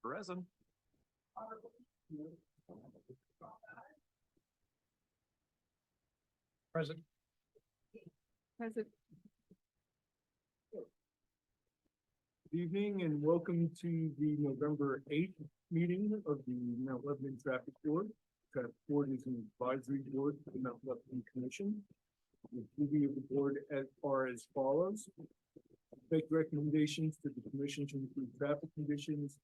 Present. Present. Present. Good evening and welcome to the November 8th meeting of the Mount Lebanon Traffic Board. Traffic Board is an advisory board to the Mount Lebanon Commission. The duty of the board are as follows. Make recommendations to the commission to improve traffic conditions,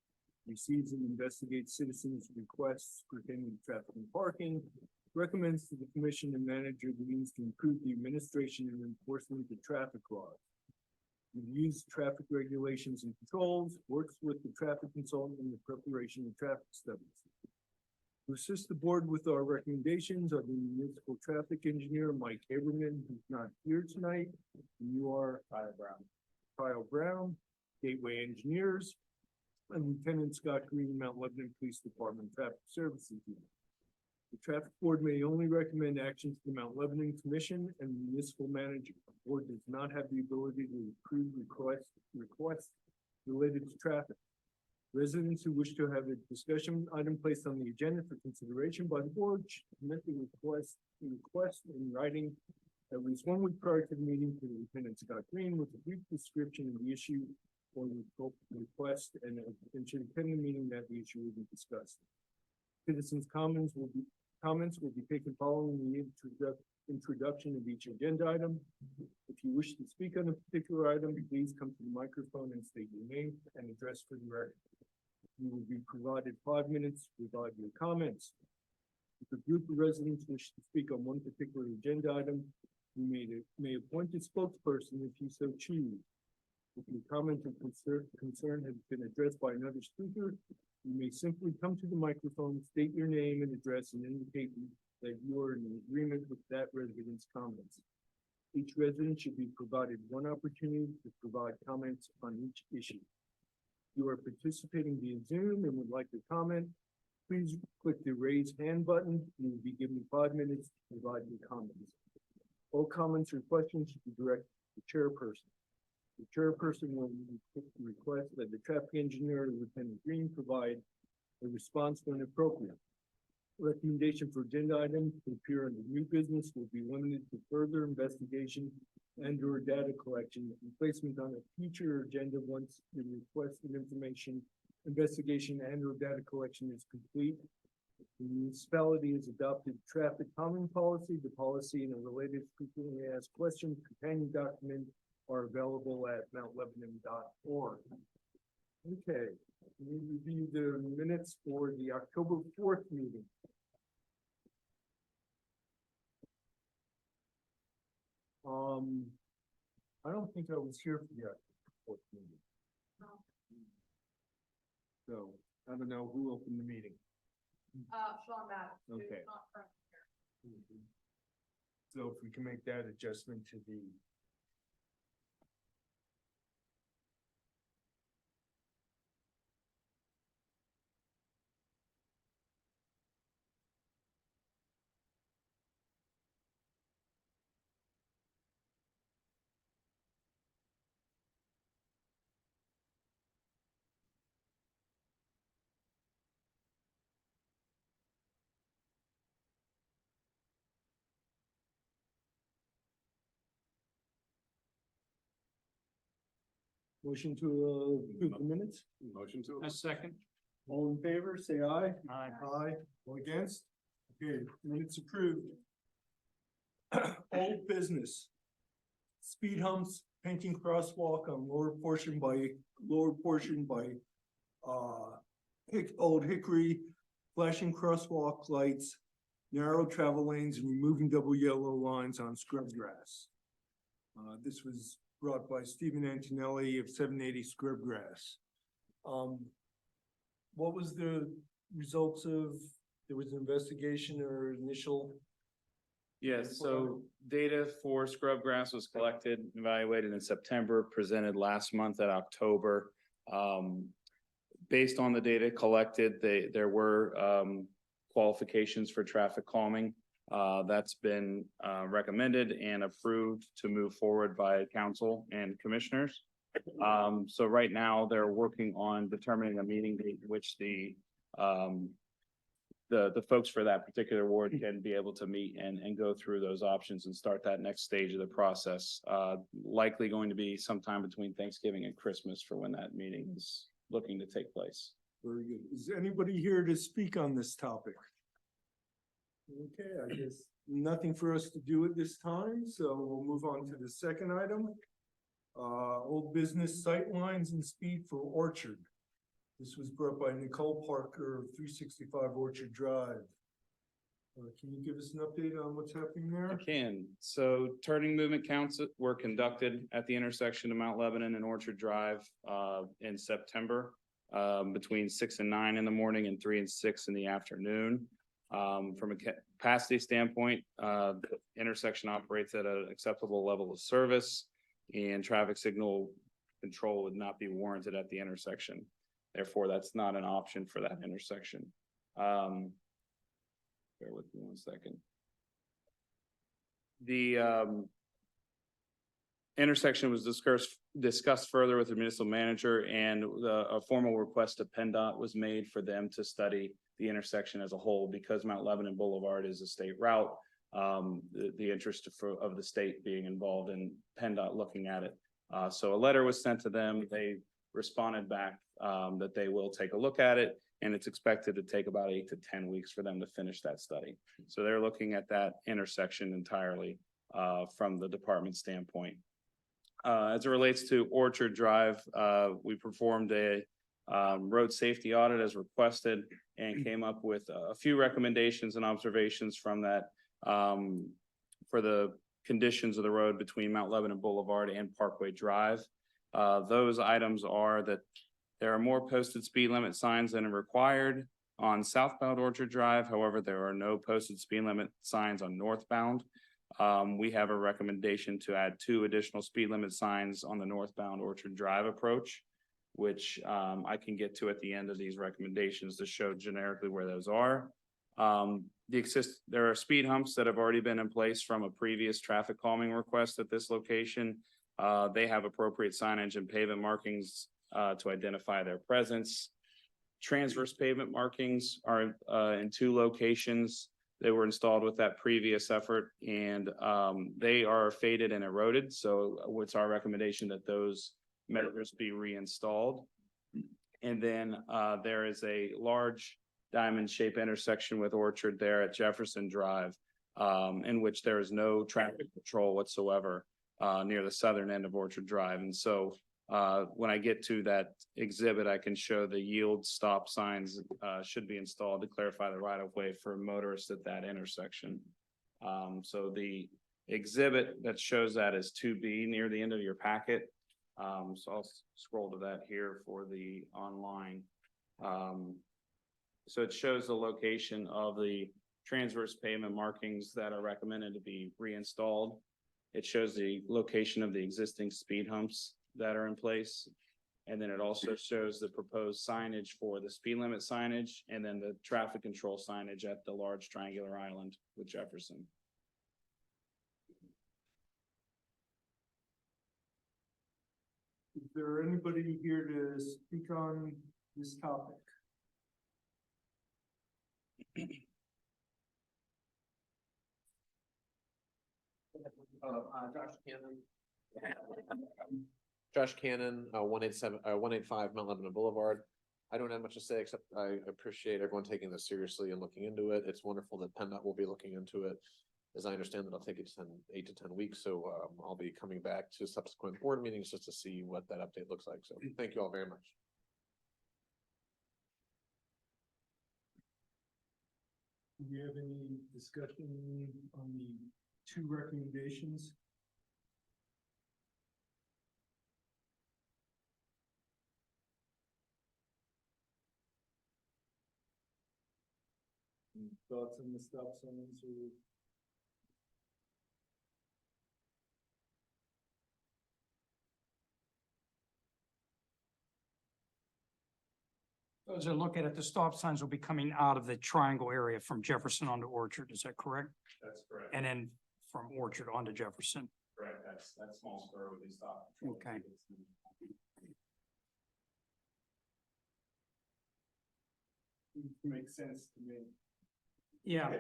receives and investigates citizens' requests pertaining to traffic and parking, recommends to the commission and manager the means to improve the administration and enforcement of traffic laws. Reviews traffic regulations and controls, works with the traffic consultant in the preparation of traffic studies. To assist the board with our recommendations are the municipal traffic engineer, Mike Haberman, who's not here tonight. And you are Kyle Brown, Gateway Engineers, and Lieutenant Scott Green, Mount Lebanon Police Department Traffic Services Unit. The traffic board may only recommend actions to the Mount Lebanon Commission and municipal manager. The board does not have the ability to approve requests related to traffic. Residents who wish to have a discussion item placed on the agenda for consideration by the board should submit the request in writing at least 1 week prior to the meeting to Lieutenant Scott Green with a brief description of the issue or the request and should attend the meeting that the issue will be discussed. Citizens' comments will be taken following the introduction of each agenda item. If you wish to speak on a particular item, please come to the microphone and state your name and address for the record. You will be provided 5 minutes to provide your comments. If a group of residents wish to speak on one particular agenda item, you may appoint a spokesperson if you so choose. If your comment or concern has been addressed by another speaker, you may simply come to the microphone, state your name and address, and indicate that you are in agreement with that resident's comments. Each resident should be provided one opportunity to provide comments on each issue. If you are participating via Zoom and would like to comment, please click the raise hand button. You will be given 5 minutes to provide your comments. All comments or questions should be directed to the chairperson. The chairperson will request that the traffic engineer or Lieutenant Green provide a response when appropriate. Recommendation for agenda items to appear under new business will be limited to further investigation and or data collection and placement on a future agenda once the requested information, investigation and or data collection is complete. The municipality has adopted traffic calming policy. The policy and a related frequently asked questions companion document are available at mountlebanon.org. Okay, we review the minutes for the October 4th meeting. I don't think I was here for the October 4th meeting. So I don't know who opened the meeting. Sean Maddox. who's Okay. not present here. So if we can make that adjustment to the. Motion to approve the minutes? Motion to. A second. All in favor, say aye. Aye. Aye. All against? Okay, minutes approved. Old business. Speed humps, painting crosswalk on lower portion by Old Hickory, flashing crosswalk lights, narrow travel lanes, and removing double yellow lines on scrub grass. This was brought by Stephen Antonelli of 780 Scrubgrass. What was the results of, there was an investigation or initial? Yes, so data for scrubgrass was collected, evaluated in September, presented last month at October. Based on the data collected, there were qualifications for traffic calming. That's been recommended and approved to move forward by council and commissioners. So right now, they're working on determining a meeting date in which the folks for that particular ward can be able to meet and go through those options and start that next stage of the process. Likely going to be sometime between Thanksgiving and Christmas for when that meeting is looking to take place. Very good. Is anybody here to speak on this topic? Okay, I guess nothing for us to do at this time, so we'll move on to the second item. Old business sightlines and speed for Orchard. This was brought by Nicole Parker of 365 Orchard Drive. Can you give us an update on what's happening there? I can. So turning movement counts were conducted at the intersection of Mount Lebanon and Orchard Drive in September between 6 and 9 in the morning and 3 and 6 in the afternoon. From a capacity standpoint, the intersection operates at an acceptable level of service and traffic signal control would not be warranted at the intersection. Therefore, that's not an option for that intersection. Bear with me 1 second. The intersection was discussed further with the municipal manager, and a formal request to PennDOT was made for them to study the intersection as a whole because Mount Lebanon Boulevard is a state route. The interest of the state being involved in PennDOT looking at it. So a letter was sent to them. They responded back that they will take a look at it, and it's expected to take about 8 to 10 weeks for them to finish that study. So they're looking at that intersection entirely from the department standpoint. As it relates to Orchard Drive, we performed a road safety audit as requested and came up with a few recommendations and observations from that for the conditions of the road between Mount Lebanon Boulevard and Parkway Drive. Those items are that there are more posted speed limit signs than are required on southbound Orchard Drive. However, there are no posted speed limit signs on northbound. We have a recommendation to add 2 additional speed limit signs on the northbound Orchard Drive approach, which I can get to at the end of these recommendations to show generically where those are. There are speed humps that have already been in place from a previous traffic calming request at this location. They have appropriate signage and pavement markings to identify their presence. Transverse pavement markings are in 2 locations. They were installed with that previous effort, and they are faded and eroded. So it's our recommendation that those measures be reinstalled. And then there is a large diamond shaped intersection with Orchard there at Jefferson Drive, in which there is no traffic control whatsoever near the southern end of Orchard Drive. And so when I get to that exhibit, I can show the yield stop signs should be installed to clarify the right of way for motorists at that intersection. So the exhibit that shows that is 2B near the end of your packet. So I'll scroll to that here for the online. So it shows the location of the transverse pavement markings that are recommended to be reinstalled. It shows the location of the existing speed humps that are in place. And then it also shows the proposed signage for the speed limit signage and then the traffic control signage at the large triangular island with Jefferson. Is there anybody here to speak on this topic? Josh Cannon, 185 Mount Lebanon Boulevard. I don't have much to say, except I appreciate everyone taking this seriously and looking into it. It's wonderful that PennDOT will be looking into it. As I understand that it'll take 8 to 10 weeks. So I'll be coming back to subsequent board meetings just to see what that update looks like. So thank you all very much. Do we have any discussion on the 2 recommendations? Any thoughts on the stop signs or? As I look at it, the stop signs will be coming out of the triangle area from Jefferson onto Orchard, is that correct? That's correct. And then from Orchard onto Jefferson. Correct. That small spur would be stopped. Okay. makes sense to me. Yeah,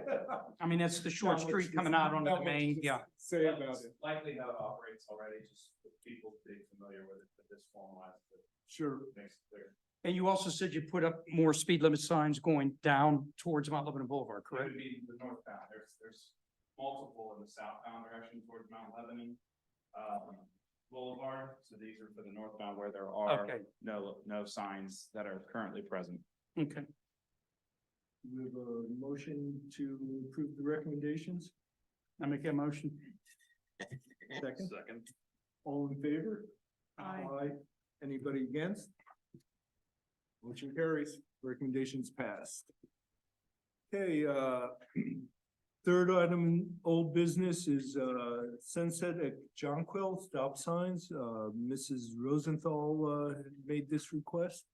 I mean, it's the short Not much street to- coming out onto not the much main, to yeah. Say about it, Likely how it operates already, just with people being familiar with it, but this formalized it, sure. makes it clear. And you also said you put up more speed limit signs going down towards Mount Lebanon Boulevard, It correct? would be the northbound, there's multiple in the southbound direction towards Mount Lebanon. Boulevard, so these are for the northbound where there are Okay, no signs that are currently present. okay. We have a motion to approve the recommendations. I make a motion. Second, Second. all in favor? Aye. Anybody against? Motion carries, recommendations passed. Okay, third item in old business is, Sunset at Jonquil stop signs. Mrs. Rosenthal, made this request.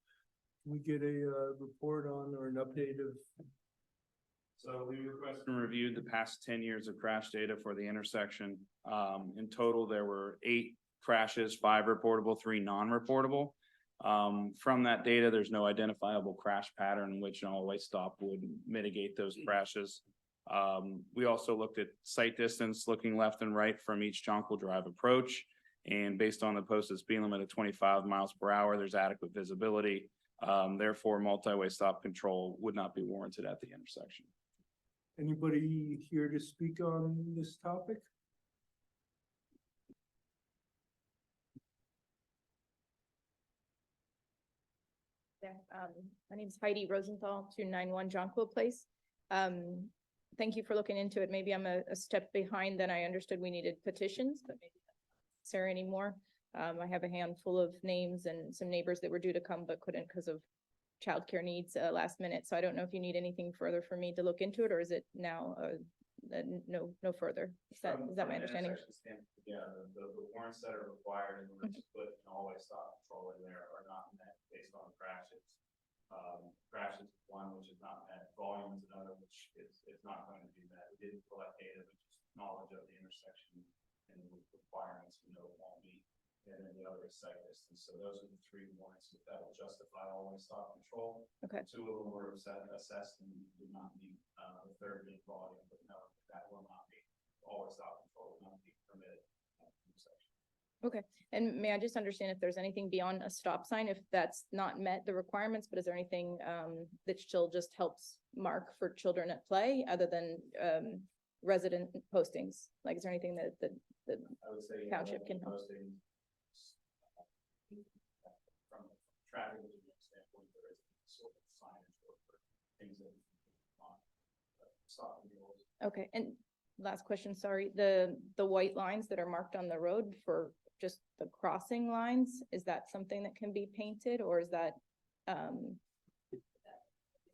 Can we get a, report on or an update of? So we requested and reviewed the past 10 years of crash data for the intersection. In total, there were 8 crashes, 5 reportable, 3 non-reportable. From that data, there's no identifiable crash pattern in which an all-way stop would mitigate those crashes. We also looked at sight distance, looking left and right from each Jonquil Drive approach. And based on the posted speed limit of 25 miles per hour, there's adequate visibility. Therefore, multi-way stop control would not be warranted at the intersection. Anybody here to speak on this topic? There, my name is Heidi Rosenthal, 291 Jonquil Place. Thank you for looking into it. Maybe I'm a step behind than I understood we needed petitions, but maybe not necessary anymore. I have a handful of names and some neighbors that were due to come but couldn't because of childcare needs last minute. So I don't know if you need anything further for me to look into it, or is it now no further? Is that From my an understanding? intersection standpoint, yeah, the warrants that are required in order to put an all-way stop control in there are not met based on crashes. Crashes is one which is not met, volume is another which is not going to be met. We didn't collect data, but just knowledge of the intersection and the requirements we know it won't meet. And then the other is sight distance. So those are the 3 warrants that will justify all-way stop control. Okay. 2 of them were assessed and did not meet, the third being volume, but no, that will not be, all-way stop control will not be permitted at the intersection. Okay, and may I just understand if there's anything beyond a stop sign, if that's not met the requirements, but is there anything that still just helps mark for children at play other than resident postings? Like, is there anything that I would say. Township can help. Posting, from a traffic engineering standpoint, there is sort of signage or things that. Stop and go. okay, and last question, sorry, the white lines that are marked on the road for just the crossing lines, is that something that can be painted, or is that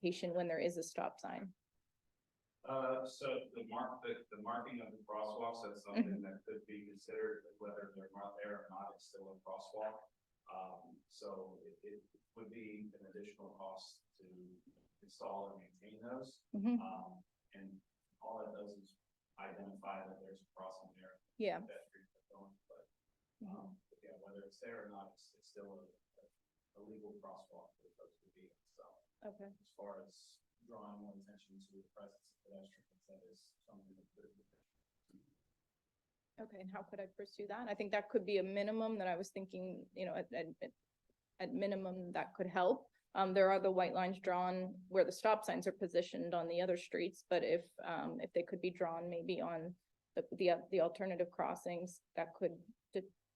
patient when there is a stop sign? So the marking of the crosswalks, that's something that could be considered, whether they're not there or not, it's still a crosswalk. So it would be an additional cost to install and maintain those. Mhm. And all it does is identify that there's a crossing there. Yeah. Pedestrians are going, but, Mhm. yeah, whether it's there or not, it's still a legal crosswalk for the folks to be in. So Okay, as far as drawing more attention to the presence of pedestrians, that is something that could be. okay, and how could I pursue that? I think that could be a minimum that I was thinking, you know, at minimum, that could help. There are the white lines drawn where the stop signs are positioned on the other streets, but if they could be drawn maybe on the alternative crossings, that could,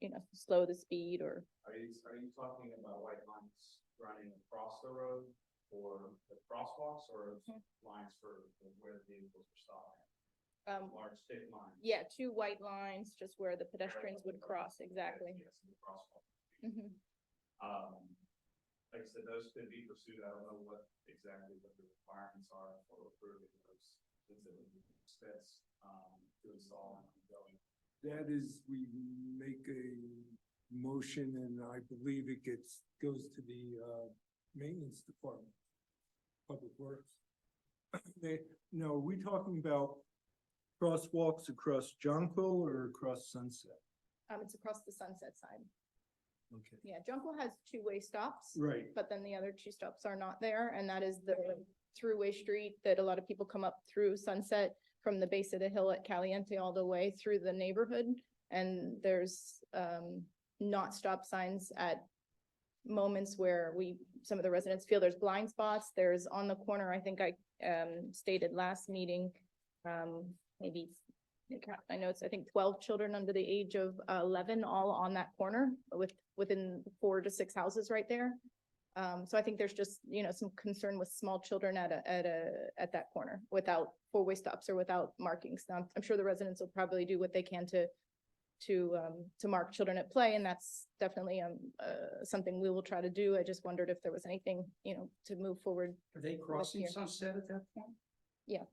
you know, slow the speed or, Are you talking about white lines running across the road for the crosswalks or lines for where the vehicles are stopping? Large thick lines. yeah, 2 white lines, just where the pedestrians would cross, exactly. Yes, the crosswalk. Mhm. Like I said, those could be pursued. I don't know exactly what the requirements are for approving those. Since it would be expense, to install and ongoing. That is, we make a motion and I believe it goes to the, maintenance department, public works. No, are we talking about crosswalks across Jonquil or across Sunset? It's across the Sunset side. Okay. Yeah, Jonquil has 2-way stops. Right, But then the other 2 stops are not there, and that is the throughway street that a lot of people come up through Sunset from the base of the hill at Caliente all the way through the neighborhood. And there's not stop signs at moments where some of the residents feel there's blind spots. There's on the corner, I think I stated last meeting, maybe, I know it's, I think 12 children under the age of 11, all on that corner within 4 to 6 houses right there. So I think there's just, some concern with small children at that corner without four-way stops or without markings. Now, I'm sure the residents will probably do what they can to mark children at play, and that's definitely something we will try to do. I just wondered if there was anything, to move forward. Are they crossing here. Sunset at that point? Yeah.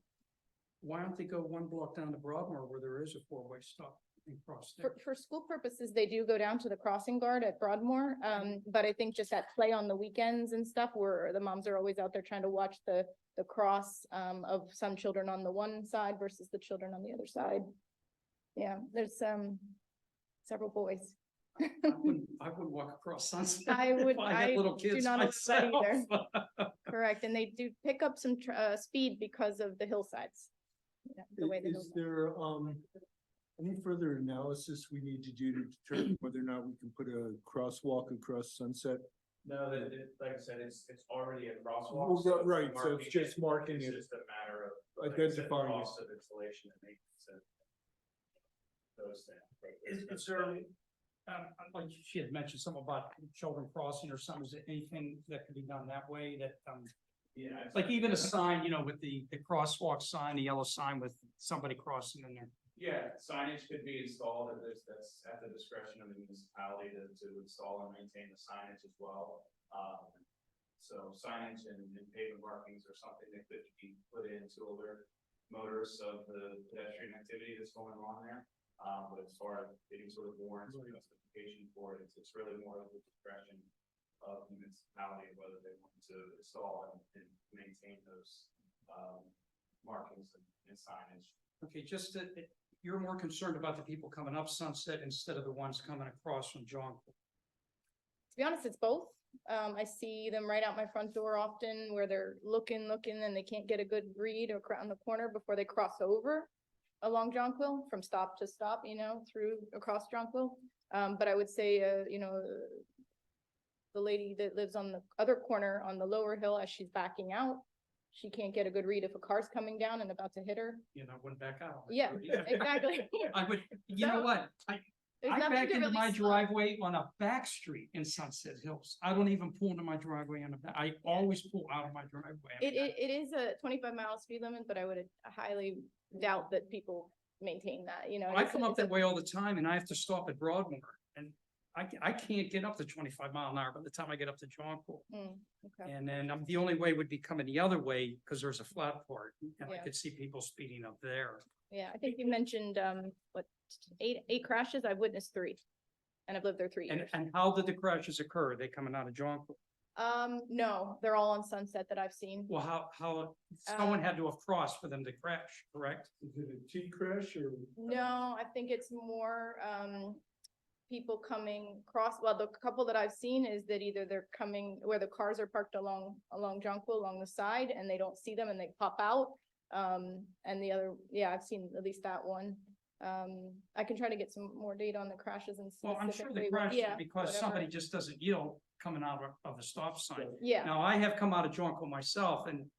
Why don't they go one block down to Broadmoor where there is a four-way stop and cross there? For school purposes, they do go down to the crossing guard at Broadmoor, but I think just at play on the weekends and stuff, where the moms are always out there trying to watch the cross of some children on the one side versus the children on the other side. Yeah, there's several boys. I wouldn't walk across Sunset. I would- if I I had little do kids not myself. allow that Correct, and they do pick up some speed because of the hillsides. The way the Is there, any further analysis we need to do to determine whether or not we can put a crosswalk across Sunset? No, like I said, it's already a Well, right, so it's just marking it, just a matter of identifying it. of installation and maintenance and those things. Is there, like she had mentioned something about children crossing or something, is there anything that could be done that way that, Yeah. like even a sign, with the crosswalk sign, the yellow sign with somebody crossing in there? Yeah, signage could be installed, and that's at the discretion of the municipality to install and maintain the signage as well. So signage and pavement markings are something that could be put in to alert motorists of the pedestrian activity that's going on there. But as far as getting sort of warrants or justification for it, it's really more of the discretion of the municipality, whether they want to install and maintain those markings and signage. Okay, you're more concerned about the people coming up Sunset instead of the ones coming across from Jonquil. To be honest, it's both. I see them right out my front door often where they're looking, and they can't get a good read or around the corner before they cross over along Jonquil from stop to stop, through across Jonquil. But I would say, the lady that lives on the other corner on the lower hill, as she's backing out, she can't get a good read if a car's coming down and about to hit her. Wouldn't back out. Yeah, exactly. I would, you know what? There's I nothing back to into really my slow. driveway on a back street in Sunset Hills. I don't even pull into my driveway on the back. I always pull out of my driveway. It is a 25-mile speed limit, but I would highly doubt that people maintain that, I come up that way all the time and I have to stop at Broadmoor and I can't get up to 25 mile an hour by the time I get up to Jonquil. Okay. And then the only way would be coming the other way because there's a flat part and I Yeah. could see people speeding up there. Yeah, I think you mentioned, eight crashes. I've witnessed 3. And I've lived there 3 years. And how did the crashes occur? Are they coming out of Jonquil? No, they're all on Sunset that I've seen. Well, how, someone had to have crossed for them to crash, correct? Is it a T crash or? No, I think it's more, people coming cross, well, the couple that I've seen is that either they're coming where the cars are parked along Jonquil along the side and they don't see them and they pop out. And the other, yeah, I've seen at least that one. I can try to get some more data on the crashes and. Well, I'm sure they specifically, crashed yeah, because whatever. somebody just doesn't yield coming out of the stop sign. Yeah, Now, I have come out of Jonquil myself and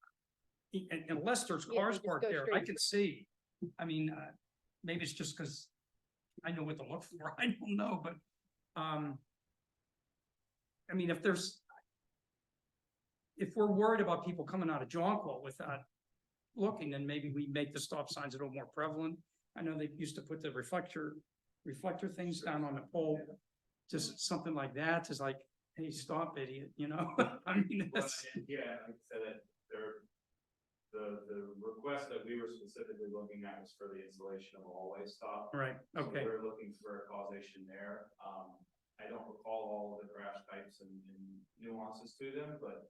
unless there's Yeah, cars you just parked go there, I straight. can see. I mean, maybe it's just because I know what to look for. I don't know, but, I mean, if we're worried about people coming out of Jonquil without looking, then maybe we make the stop signs a little more prevalent. I know they used to put the reflector things down on the pole. Just something like that is like, hey, stop, idiot, I mean, Well, that's, yeah, like I said, that the request that we were specifically looking at was for the installation of a hallway stop. right, So okay. we're looking for a causation there. I don't recall all of the crash types and nuances to them, but,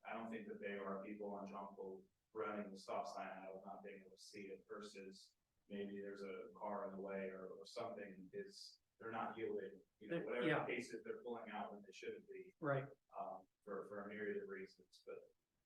I don't think that they are people on Jonquil running the stop sign out of not being able to see it versus maybe there's a car in the way or something they're not yielding, whatever Yeah. the case is, they're pulling out when they shouldn't be. Right, for a myriad of reasons, but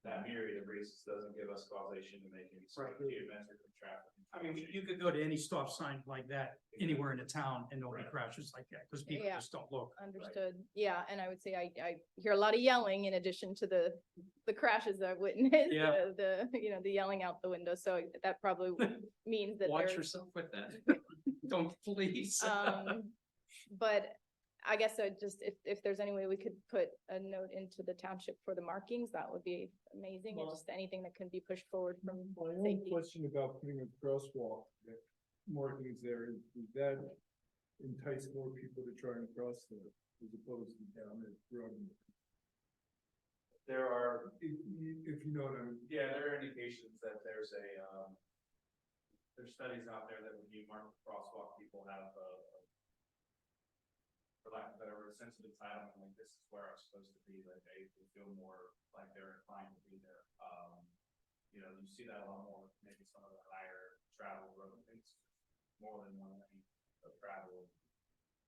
that myriad of reasons doesn't give us causation to make any sort of Right. geometric or traffic. I mean, you could go to any stop sign like that anywhere in the town and there'll be Right. crashes like that, because people Yeah. just don't look. Understood. Yeah, and I would say I hear a lot of yelling in addition to the crashes I've witnessed. Yeah. The yelling out the window. So that probably means that Watch there's, yourself with that. Don't please. but I guess I just, if there's any way we could put a note into the township for the markings, that would be amazing. Or Well- just anything that can be pushed forward from My only safety. question about putting a crosswalk, that markings there, is that entice more people to try and cross there as opposed to down at Broadway? There are, If you know what I mean. yeah, there are indications that there's studies out there that when you mark the crosswalk, people have, for lack of a better word, sensitive entitlement, like this is where I'm supposed to be, like they feel more like they're inclined to be there. You see that a lot more, maybe some of the higher travel road things, more than one lane of travel.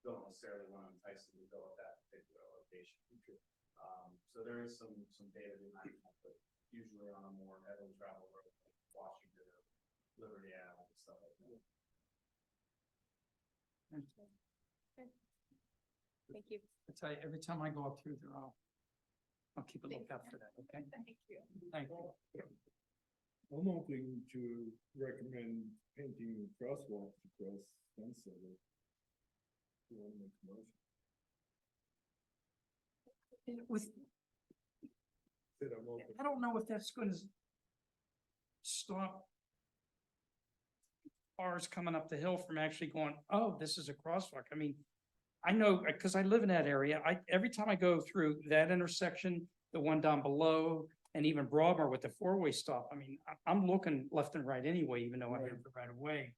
Don't necessarily want to entice them to go at that particular location. So there is some data behind that, but usually on a more heavily traveled road, like Washington or Liberty Ave and stuff like that. Thank you. I tell you, every time I go up through there, I'll keep a lookout for that, okay? Thank you. Thank you. I'm hoping to recommend painting crosswalks across Sunset. If you want to make a motion. With, Said I'm open. I don't know if that's gonna stop cars coming up the hill from actually going, oh, this is a crosswalk. I mean, I know, because I live in that area, every time I go through that intersection, the one down below, and even Broadmoor with the four-way stop, I mean, I'm looking left and right anyway, even though I have the right of way.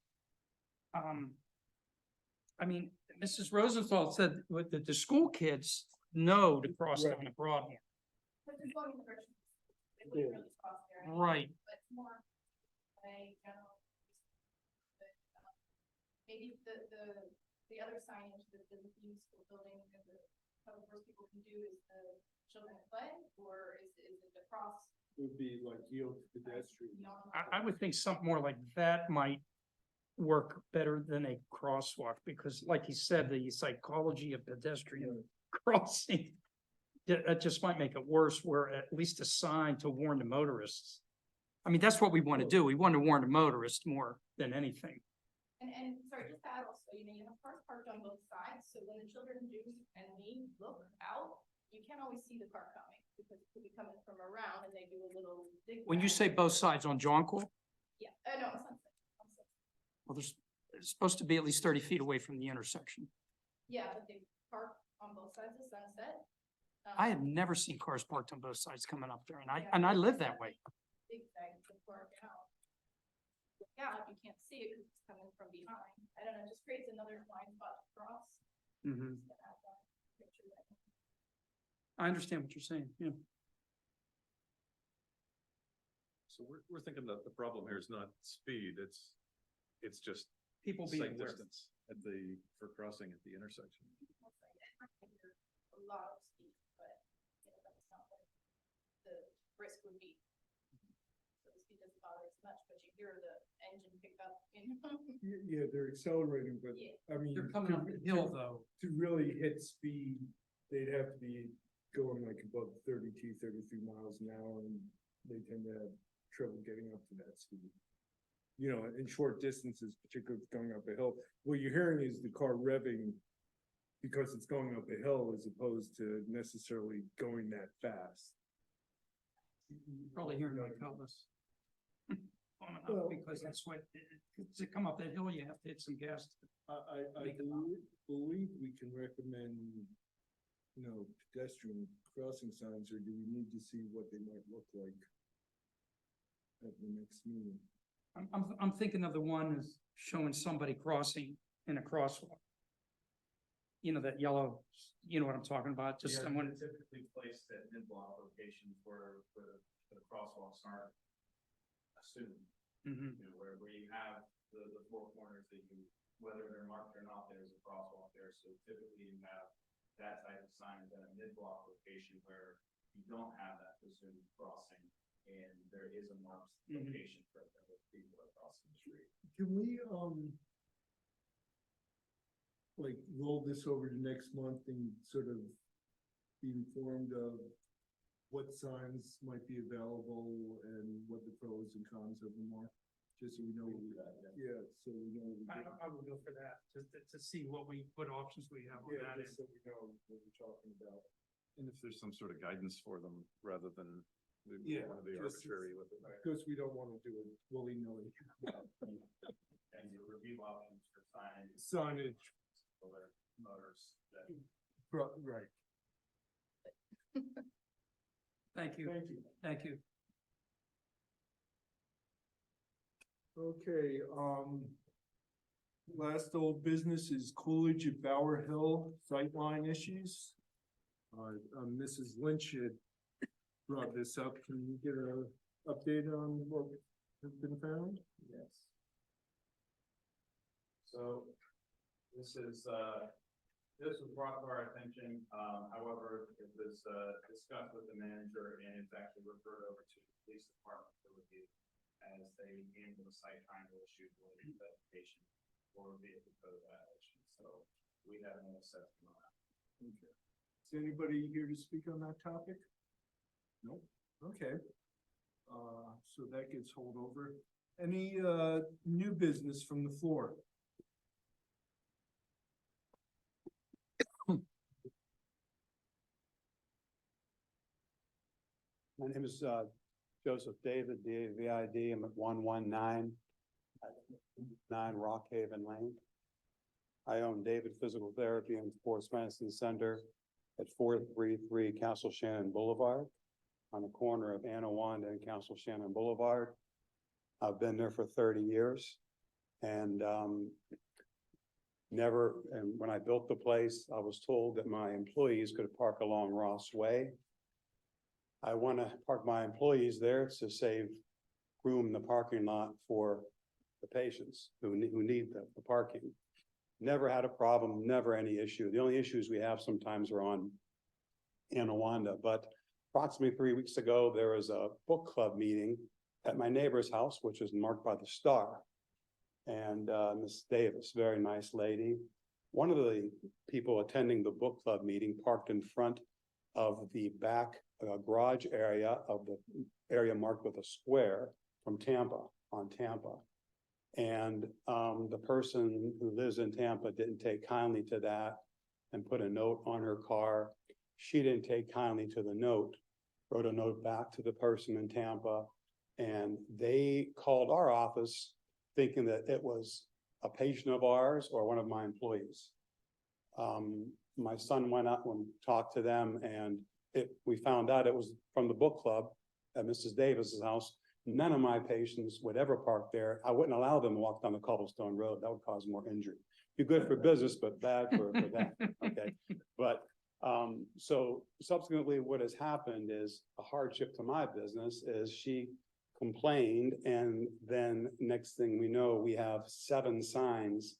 I mean, Mrs. Rosenthal said with the school kids know to cross Right. down to Broadmoor. But there's going in the direction. They Yeah. wouldn't really cross there anyway, Right. But it's more a general. But, maybe the other signage that the new school building and the public works people can do is the children at play, or is it the cross? Would be like yield to pedestrian. beyond I would think something more like that might work better than a crosswalk, because like you said, the psychology of pedestrian crossing. That just might make it worse, where at least a sign to warn the motorists. I mean, that's what we want to do. We want to warn the motorist more than anything. And sorry, just to add also, you have cars parked on both sides, so when the children do and me look out, you can't always see the car coming, because it could be coming from around and they do a little zigzag. When you say both sides on Jonquil, Yeah, no, it's Sunset. well, it's supposed to be at least 30 feet away from the intersection. Yeah, but they park on both sides of Sunset. I have never seen cars parked on both sides coming up there, and I live that way. Zigzag to park out. Yeah, you can't see it because it's coming from behind. I don't know, it just creates another blind spot to cross. Mhm. Just to add that picture there. I understand what you're saying, yeah. So we're thinking that the problem here is not speed, it's just People being sight aware. distance for crossing at the intersection. A lot of speed, but that's not what the risk would be. So the speed doesn't bother as much, but you hear the engine pick up, Yeah, they're accelerating, but Yeah. I mean. They're coming up the hill, though. To really hit speed, they'd have to be going like above 32, 33 miles an hour, and they tend to have trouble getting up to that speed. You know, in short distances, particularly going up a hill, what you're hearing is the car revving because it's going up a hill as opposed to necessarily going that fast. Probably hearing my Elvis. On and Well- up, because that's what, to come up that hill, you have to hit some gas. I Make it believe we can recommend, pedestrian crossing signs, or do we need to see what they might look like at the next meeting? I'm thinking of the one is showing somebody crossing in a crosswalk. You know, that yellow, you know what I'm talking about, just Yeah, someone, they're typically placed at mid-block locations where the crosswalks aren't assumed. Mhm. Where you have the four corners that whether they're marked or not, there's a crosswalk there, so typically you have that type of sign at a mid-block location where you don't have that presumed crossing, and there is a marked Mhm. location for where people are crossing the street. Can we, like, roll this over to next month and sort of be informed of what signs might be available and what the pros and cons of them are? Just so we know, yeah, so we know. I would go for that, just to see what options we have on Yeah, that just end. so we know what we're talking about. And if there's some sort of guidance for them, rather than we Yeah, want to be just- arbitrary with it. Because we don't want to do it willy-nilly. And you review options for signage. Signage, For their motors that right. Thank you, Thank you. thank you. Okay, last old business is Coolidge at Bower Hill sightline issues. Mrs. Lynch had brought this up. Can you get an update on what has been found? Yes. So this is, this was brought to our attention, however, it was, discussed with the manager and it's actually referred over to the police department for review as they handle the site triangle issue related to vegetation or vehicle code violation. So we have no assessment on that. Okay. Is anybody here to speak on that topic? Nope. Okay. So that gets hold over. Any, new business from the floor? My name is Joseph David, D-A-V-I-D. I'm at 119 Rock Haven Lane. I own David Physical Therapy and Sports Medicine Center at 433 Castle Shannon Boulevard on the corner of Anawanda and Castle Shannon Boulevard. I've been there for 30 years and when I built the place, I was told that my employees could park along Ross Way. I want to park my employees there to save room in the parking lot for the patients who need the parking. Never had a problem, never any issue. The only issues we have sometimes are on Anawanda, but approximately 3 weeks ago, there was a book club meeting at my neighbor's house, which is marked by the star. And Miss Davis, very nice lady. One of the people attending the book club meeting parked in front of the back garage area of the area marked with a square from Tampa, on Tampa. And the person who lives in Tampa didn't take kindly to that and put a note on her car. She didn't take kindly to the note, wrote a note back to the person in Tampa, and they called our office thinking that it was a patient of ours or one of my employees. My son went out and talked to them, and we found out it was from the book club at Mrs. Davis's house. None of my patients would ever park there. I wouldn't allow them to walk down the cobblestone road. That would cause more injury. Be good for business, but bad for that, okay? But, so subsequently what has happened is a hardship to my business is she complained, and then next thing we know, we have 7 signs,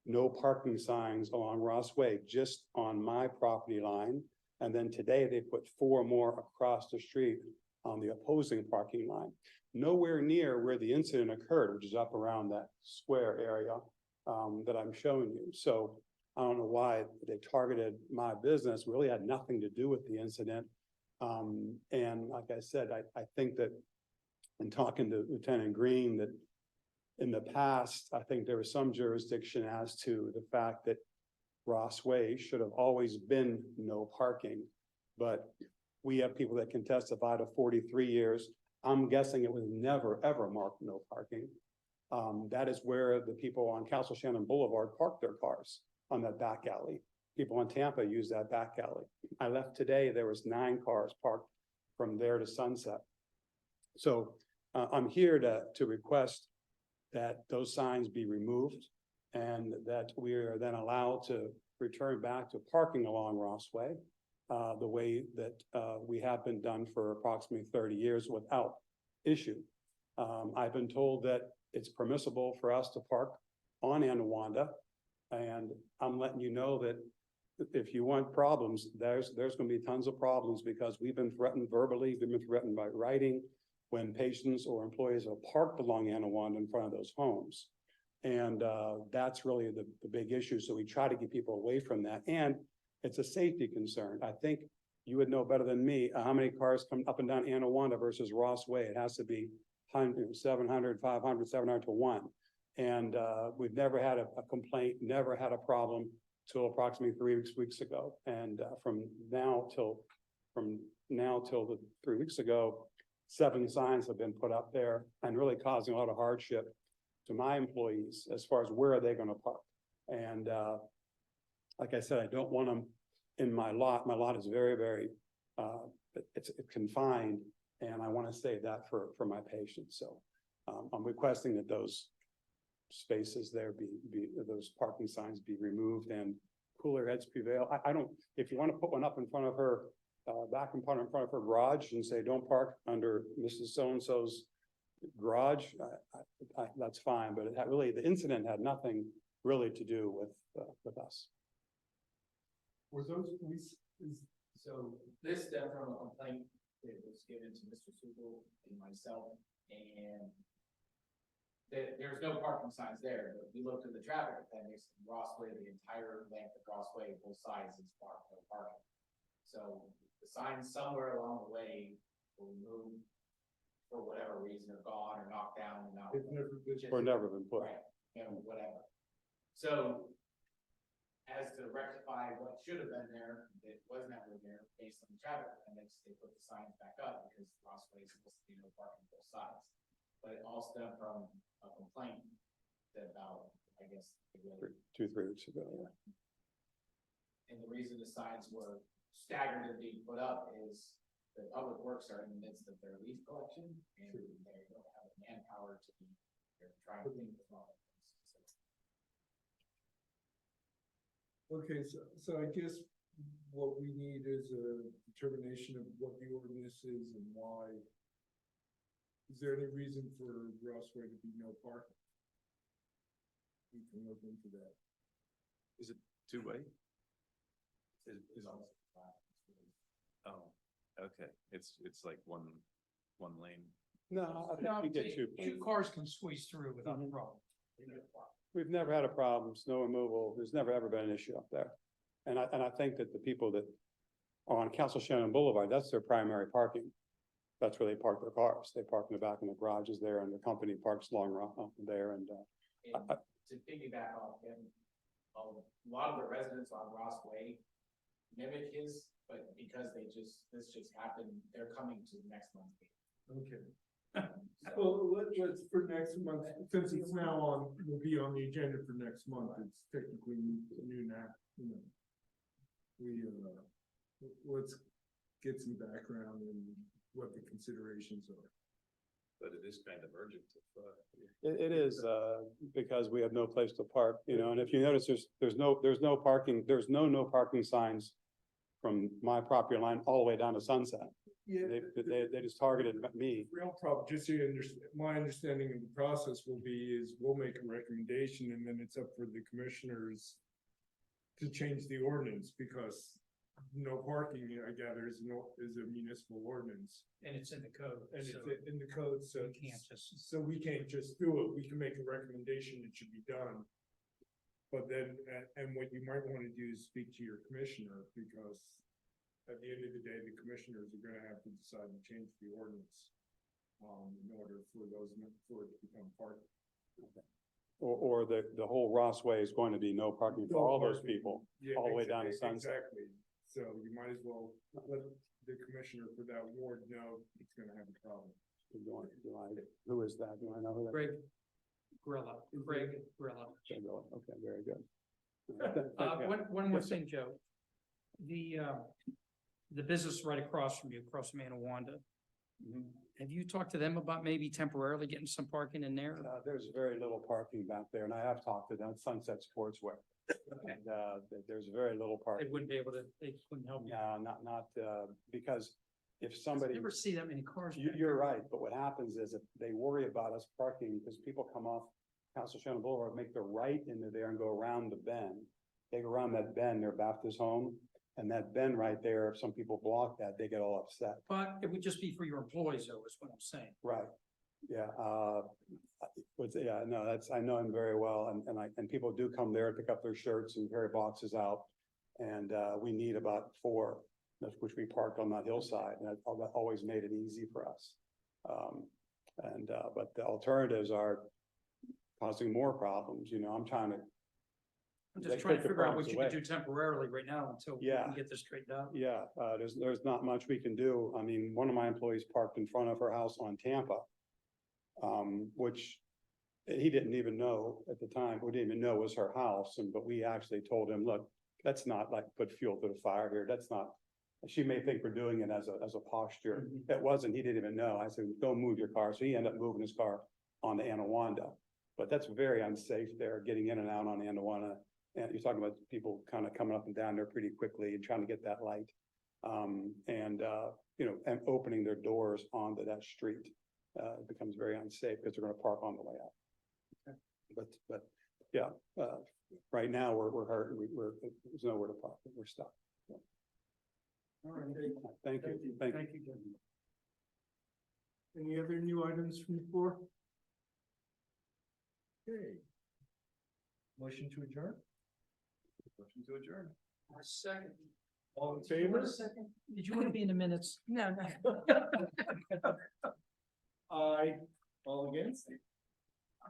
no parking signs along Ross Way, just on my property line. And then today they put 4 more across the street on the opposing parking line. Nowhere near where the incident occurred, which is up around that square area that I'm showing you. So I don't know why they targeted my business, really had nothing to do with the incident. And like I said, I think that in talking to Lieutenant Green, that in the past, I think there was some jurisdiction as to the fact that Ross Way should have always been no parking. But we have people that can testify to 43 years. I'm guessing it was never, ever marked no parking. That is where the people on Castle Shannon Boulevard park their cars, on that back alley. People in Tampa use that back alley. I left today, there was 9 cars parked from there to Sunset. So I'm here to request that those signs be removed and that we are then allowed to return back to parking along Ross Way, the way that we have been done for approximately 30 years without issue. I've been told that it's permissible for us to park on Anawanda, and I'm letting you know that if you want problems, there's gonna be tons of problems because we've been threatened verbally, we've been threatened by writing when patients or employees are parked along Anawanda in front of those homes. And that's really the big issue. So we try to get people away from that. And it's a safety concern. I think you would know better than me, how many cars come up and down Anawanda versus Ross Way. It has to be 700, 500, 700 to 1. And we've never had a complaint, never had a problem till approximately 3 weeks ago. And from now till the 3 weeks ago, 7 signs have been put up there and really causing a lot of hardship to my employees as far as where are they gonna park. And like I said, I don't want them in my lot. My lot is very, very, it's confined, and I want to save that for my patients. So I'm requesting that those spaces there those parking signs be removed and cooler heads prevail. I don't, if you want to put one up in front of her, back in front of her garage and say, don't park under Mrs. So-and-so's garage, that's fine, but that really, the incident had nothing really to do with us. Were those, So this stemmed from a complaint that was given to Mr. Sewell and myself, and there's no parking signs there, but we looked at the traffic appendix, Rossway, the entire length of Rossway, both sides is parked, no parking. So the signs somewhere along the way were removed for whatever reason, or gone, or knocked down, and not. they've never been. Or never been put. Right, you know, whatever. So, as to rectify what should have been there, that was never there, based on the traffic appendix, they put the signs back up, because Rossway is supposed to be no parking both sides. But it all stemmed from a complaint that about, I guess, the really. 2-3 weeks ago, yeah. And the reason the signs were staggered and being put up is the public works are in the midst of their leaf collection, and they don't have the manpower to be, they're trying to think of all of this. Okay, so I guess what we need is a determination of what the ordinance is and why. Is there any reason for Rossway to be no parking? We can look into that. Is it two-way? Oh, okay, it's like one lane. No, I No, think we get 2. two cars can squeeze through without a problem. We've never had a problem, snow removal, there's never ever been an issue up there. And I think that the people that are on Castle Shannon Boulevard, that's their primary parking. That's where they park their cars. They park in the back in the garages there, and the company parks along there, and And to piggyback off him, a lot of the residents on Ross Way mimic his, but because this just happened, they're coming to next month's meeting. Okay. So, Well, let's for next month, since it's now on, will be on the agenda for next month, it's technically new now, you know. Let's get some background and what the considerations are. But it is kind of urgent. it is, because we have no place to park, you know, and if you notice, there's no parking, there's no parking signs from my property line all the way down to Sunset. Yeah. They just targeted me. Real problem, just so you understand, my understanding of the process will be is we'll make a recommendation and then it's up for the commissioners to change the ordinance, because no parking, I gather, is a municipal ordinance. And it's in the code. And it's so in the code, so. we can't just- So we can't just do it, we can make a recommendation it should be done. But then, and what you might wanna do is speak to your commissioner, because at the end of the day, the commissioners are gonna have to decide to change the ordinance. In order for for it to become part. Or the whole Ross Way is going to be no parking for all those people, Yeah, all the way down to Sunset. Exactly, so you might as well let the commissioner for that ward know it's gonna have a problem. Who is that? Do I know who that? Greg Grilla. Okay, very good. One more thing, Joe. The business right across from you, across from Anawanda. Have you talked to them about maybe temporarily getting some parking in there? There's very little parking back there, and I have talked to them, Sunset Sportswear. Okay. And, there's very little They parking. wouldn't be able to, they couldn't help you. No, not, because if You somebody, never see that many cars. back you're there. right, but what happens is if they worry about us parking, because people come off Castle Shannon Boulevard, make the right into there and go around the bend. They go around that bend, their Baptist home, and that bend right there, if some people block that, they get all upset. But it would just be for your employees though, is what I'm saying. Right, yeah, no, I know him very well, and people do come there, pick up their shirts and carry boxes out. And, we need about 4, which we parked on that hillside, and that always made it easy for us. But the alternatives are causing more problems, I'm trying to, I'm They just trying to took the figure out what problems you can away. do temporarily right now until we Yeah. can get this straightened out. yeah, there's not much we can do. I mean, one of my employees parked in front of her house on Tampa. Which he didn't even know at the time, we didn't even know was her house, but we actually told him, look, that's not like put fuel to the fire here, that's not. She may think we're doing it as a posture, it wasn't, he didn't even know. I said, don't move your car, so he ended up moving his car onto Anawanda. But that's very unsafe there, getting in and out on Anawanda, and you're talking about people kind of coming up and down there pretty quickly and trying to get that light. And opening their doors onto that street, it becomes very unsafe because they're gonna park on the way out. But, yeah, right now, we're hurt, there's nowhere to park, we're stuck. All right. Thank you, thank you. Jim. Any other new items from the floor? Okay. Motion to adjourn? Motion to adjourn. Second. All in favor? Second. Did you want to be in the minutes? No, Aye. All against?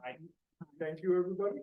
Aye. Thank you, everybody.